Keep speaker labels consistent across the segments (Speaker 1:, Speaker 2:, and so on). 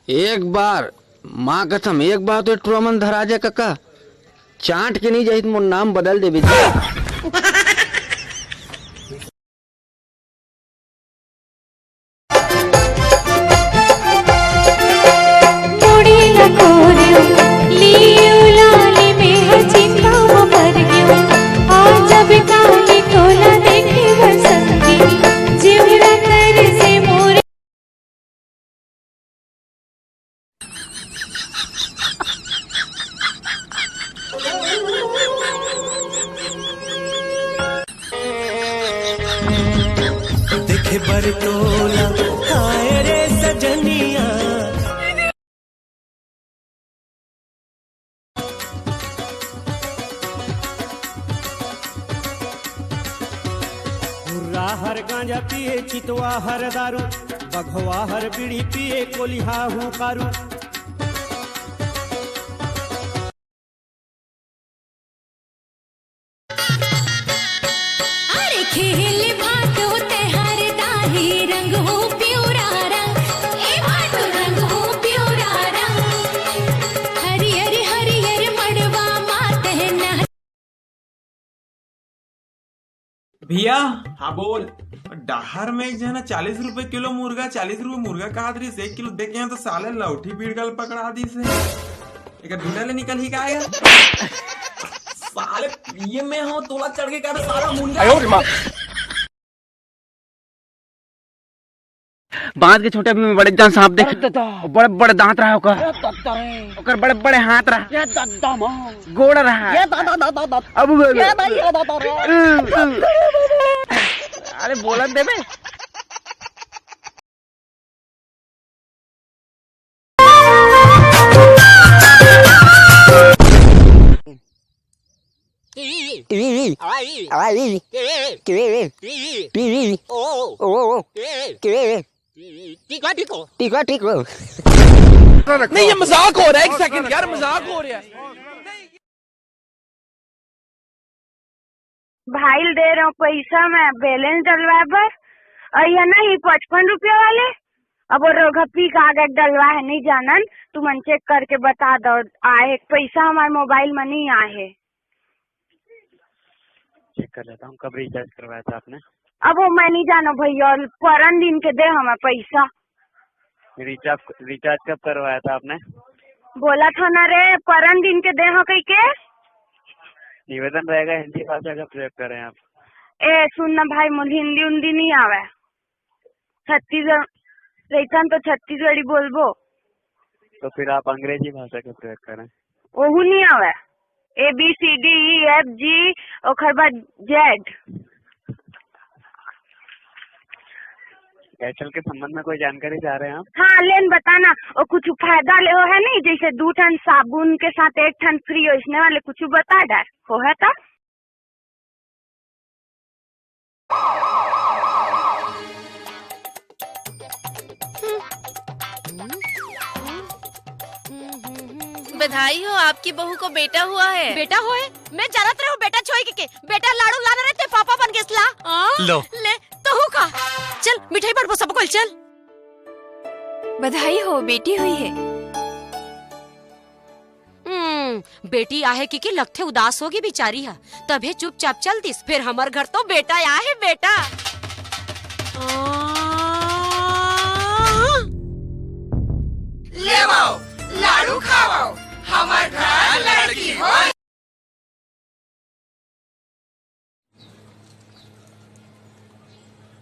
Speaker 1: एक बार माँ कसम एक बार तो ट्रोमन धरा जा कक्का चाट के नहीं जाई तो मोर नाम बदल दे
Speaker 2: देखे बरतोला हाय रे सजनिया। मुर्रा हर गांजा पिए चितवा हर दारू बघवा हर बीड़ी पिए कोलिहा हूँ कारू।
Speaker 3: खेल भाटो तेहार दाही रंग हो प्योरा रंग ए भाटो रंग हो प्योरा रंग हरियर हरियर मड़वा माते ना।
Speaker 4: भैया हाँ बोल। डहार में एक जना 40 रुपए किलो मुर्गा 40 रुपए मुर्गा कहा दी 1 किलो देखे यहाँ तो साले लौठी भीड़ गल पकड़ा दी से एक ढूंढा ले निकल ही का साले ये में हो तोला चढ़ के कर सारा मुंडा
Speaker 1: बांध के छोटे में बड़े जान सांप देख बड़े बड़े दांत रहा ओकर बड़े बड़े हाथ रहा गोड़ रहा अब अरे बोलन दे बे ठीक नहीं ये मजाक हो रहा है। एक सेकंड यार मजाक हो रहा है।
Speaker 5: भाई दे रहा हूँ पैसा मैं बैलेंस डलवा पर और यह नहीं 55 रुपये वाले अब वो घप्पी कागज डलवा है नहीं जानन तू मन चेक करके बता दो आए पैसा हमारे मोबाइल में नहीं आए।
Speaker 6: चेक कर लेता हूँ। कब रिचार्ज करवाया था आपने?
Speaker 5: अब वो मैं नहीं जानो भैया परन दिन के दे हमें पैसा।
Speaker 6: रिचार्ज कब करवाया था आपने?
Speaker 5: बोला था ना रे परन दिन के दे हो कहीं के।
Speaker 6: निवेदन रहेगा हिंदी भाषा का प्रयोग करें आप।
Speaker 5: ए सुन ना भाई मुझे हिंदी उन्दी नहीं आवे छत्तीसगढ़ रहता तो छत्तीसगढ़ी बोलबो
Speaker 6: तो फिर आप अंग्रेजी भाषा का प्रयोग करें।
Speaker 5: ओहू नहीं आवे ABCDEFG और बाद Z।
Speaker 6: एयरटेल के संबंध में कोई जानकारी चाह रहे हैं आप?
Speaker 5: हाँ लेन बताना और कुछ फायदा ले हो है नहीं जैसे 2 ठन साबुन के साथ 1 ठन फ्री हो इसने वाले कुछ बता डाल हो है तो
Speaker 7: बधाई हो आपकी बहू को बेटा हुआ है।
Speaker 3: बेटा होए मैं जानत रहे हो बेटा छोई के बेटा लाड़ू लाना रहते पापा बन गेसला
Speaker 4: लो
Speaker 3: ले तो हो का चल मिठाई बांट सबको चल।
Speaker 7: बधाई हो बेटी हुई है।
Speaker 3: बेटी आहे की लगते उदास होगी बिचारी है तभी चुपचाप चल दिस फिर हमार घर तो बेटा आया है बेटा।
Speaker 7: ले लाडू खाओ हमार घर लड़की हो।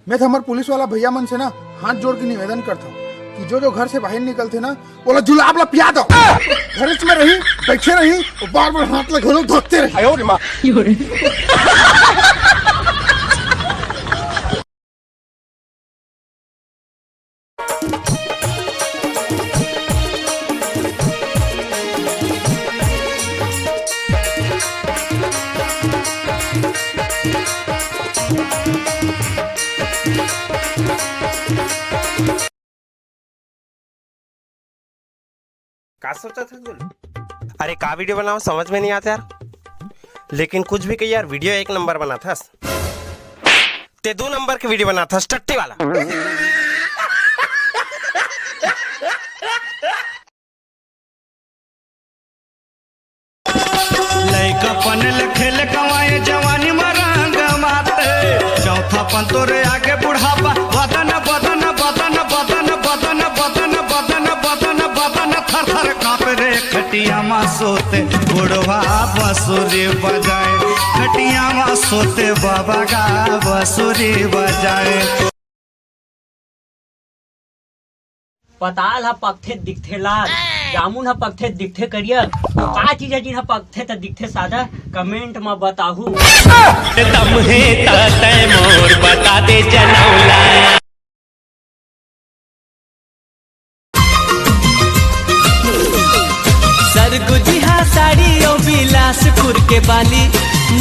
Speaker 8: मैं तो हमारे पुलिस वाला भैया मन से ना हाथ जोड़ के निवेदन करता हूँ कि जो घर से बाहर निकलते ना बोला जुलाब ला पिया दो घर में रही बैठे रही और बार बार हाथ लगे घरों धोते रही।
Speaker 9: क्या सोचा था तूने? अरे का वीडियो बनाओ समझ में नहीं आता यार, लेकिन कुछ भी कही यार वीडियो 1 नंबर बना था। ते 2 नंबर की वीडियो बना था टट्टी वाला।
Speaker 2: अपन खेल कमाए जवानी में रंग माते चौथा पन तोरे आगे बुढ़ापा बदन बदन बदन बदन बदन बदन बदन बदन बदन थर थर कांपे रे खटिया मा सोते बुढ़वा बसुरी बजाए खटिया मा सोते बाबा का बसुरी बजाए।
Speaker 10: पताल ह पकथे दिखथे लाल, जामुन ह पकथे दिखथे करियर, का चीज है जिन ह पकथे त दिखथे सादा, कमेंट में बताहू।
Speaker 2: दम है तय मोर बता दे जनौला।
Speaker 11: सरगुजिहा साड़ी और बिलासपुर के बाली,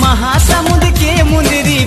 Speaker 11: महासमुंद के मुंदरी